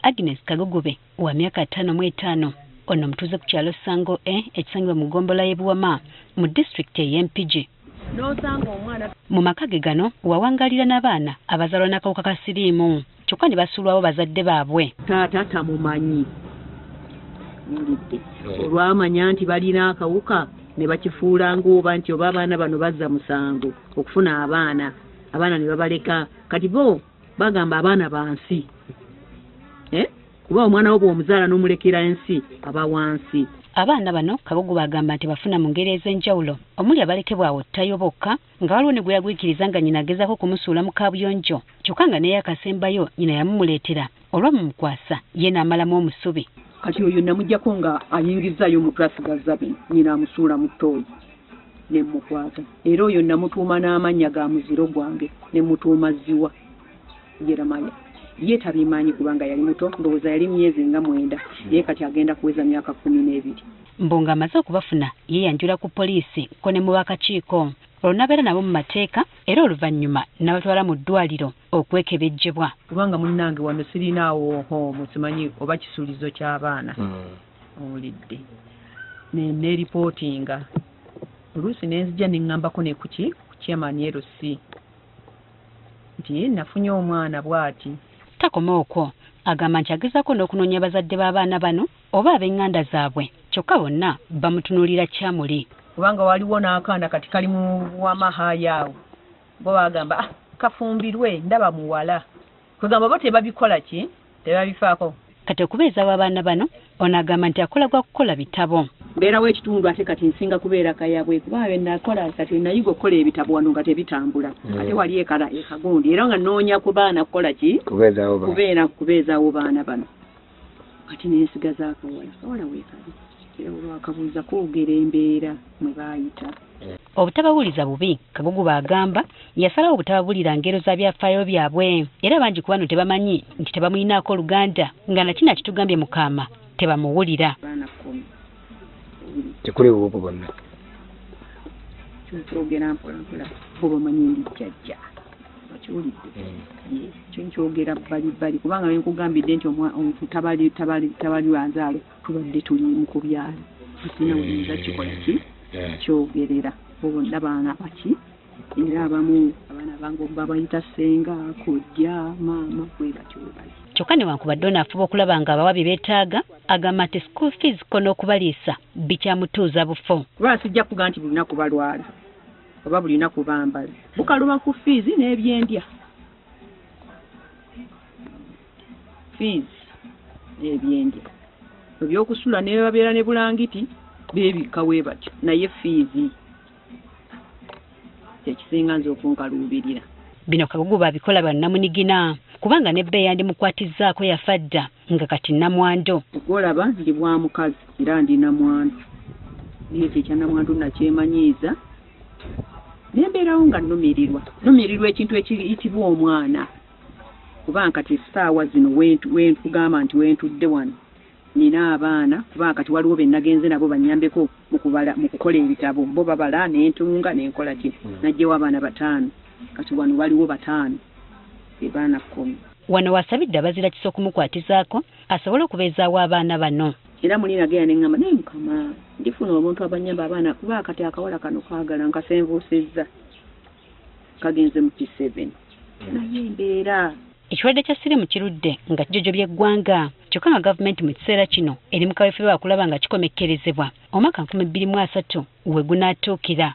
Agnes Kagogube wa miaka 55 ono mtuze ku kyalo Sango ekisangibwa mu Gombola y'Ebuwama mu district y'Empigi. Mu maka ge gano wawangalira n'abaana abazalwa n'akawuka ka siriimu kyokka ne basulwawo bazadde baabwe. Taata tamumanyi olwamanya nti balina akawuka ne bakifuula ng'oba nti oba abaana bano bazza musango okufuna abaana ne babaleka kati bo bagamba abaana bansi kuba omwana wo bw'omuzaala n'omulekera ensi aba wansi. Abaana bano Kagogo bagamba nti bafuna mu ngeri ez'enjawulo omuli abalekebwawo ttayo bokka nga waliwo ne gwe yagwikiriza nga nyina agezaako okumusuula mu kaabuyonjo kyokka nga naye akasembayo nyina yamumuleetera olwamumukwasa ye n'amalamu omusubi. Kati oyo namuggyako nga ayingizaayo mu klasi ga zabi nyina amusuula mu ttooyi ne mukwata era oyo namutuuma n'amannya ga muziro gwange ne mutuuma Ziwa Jeremiah. Ye tabimanyi kubanga yali muto ndowooza yali myezi nga 9 ye kati agenda kuweza myaka 12. Mbonga amaze okubafuna ye yanjula ku poliisi ko ne mu bakakiiko olunabeera nabo mu mateeka era oluvannyuma n'abatwala mu ddwaliro okwekebejjebwa kubanga munnange wano sirinaawo musimanyi oba kisuulizo ky'abaana owulidde ne ripootinga oluusi nenzija neŋŋambako ne kuki ku chairman LC nti nafunye omwana bw'ati. Takoma okwo agamba nti agezaako n'okunoonya abazadde b'abaana bano oba ab'eŋŋanda zaabwe kyokka bonna bamutunuulira kyamuli. Kubanga waliwo n'akaana kati kali mu wamahaya awo bo bagamba kafumbirwe ndaba muwala kugamba bo tebabikola ki tebabifaako. Kati okubeezaawo abaana bano ono agamba nti akola gwa kukola bitabo. Mbeerawo ekitundu ate kati nsinga kubeera kayabwe kuba nakola kati nayiga okukola ebitabo wano nga tebitambula ate wali ekala ekagundi era nga noonya ku baana kukola ki kubeezaawo baana bano kati nensigaza akawala kawala weekali era olwakabuuza kwogera embeera mwe baayita. Obutabawuliza bubi Kagogo bagamba yasalawo obutababulira ngero za byafaayo byabwe era bangi ku bano tebamanyi nti tebamuyinaako Oluganda nga nakina kitugambye Mukama tebamuwulira. Kikuli bubu bonna kyogera mpolampola bo bamanyi ndi jjajja bakiwulidde kyonkyogera bali kubanga nkugambidde nti omuntu tabali wanzaalo tubadde tuli mu kubyalo sina weyinza kikola ki kyogerera bo bonna baana baki era abamu abaana bange babayita ssenga kojja maama bwe batyo bali. Kyokka newankubadde ono afuba okulaba nga abawabi beetaaga agamba nti school fees kono okubaliisa bikyamutuuza bufo. Kuba sijja kuga nti bulina kubalwala oba bulina kubambala bukaluma ku fees n'ebyendya fees n'ebyendya ebyokusula ne babeera ne bulangiti beebikka bwe batyo naye fees kyekisinga nze okunkaluubirira. Bino Kagogo babikola bannamunigina kubanga nebbe yandimukwatizzaako yafa dda nga kati namwando. Ogolaba ndi bwa mukazi era ndi namwando naye kyekya namwando nakyemanyiiza nembeerawo nga numirirwa ekintu ekiyitibwa omwana kubanga kati essaawa zino wentugamba nti wentudde wano nina abaana kubanga kati waliwo be nagenze nabo banyambeko mu kukola ebitabo bo babala nentunga nenkola ki najjewo abaana 5 kati wano waliwo 5 ebaana 10. Wano wasabidde abazira kisa okumukwatizaako asobole okubeezaawo abaana bano. Era mulina gaya neŋŋamba naye Mukama ndifuna omuntu abanyamba abaana kuba kati akawala kano kaagala nkasenvuusizza kagenze mu P7 naye embeera. Ekirwadde kya siriimu kirudde nga kijojobya eggwanga kyokka nga gavumenti mu kiseera kino eri mu kaweefube wa kulaba nga kikomekkerezebwa omwaka 2030 we gunaatuukira.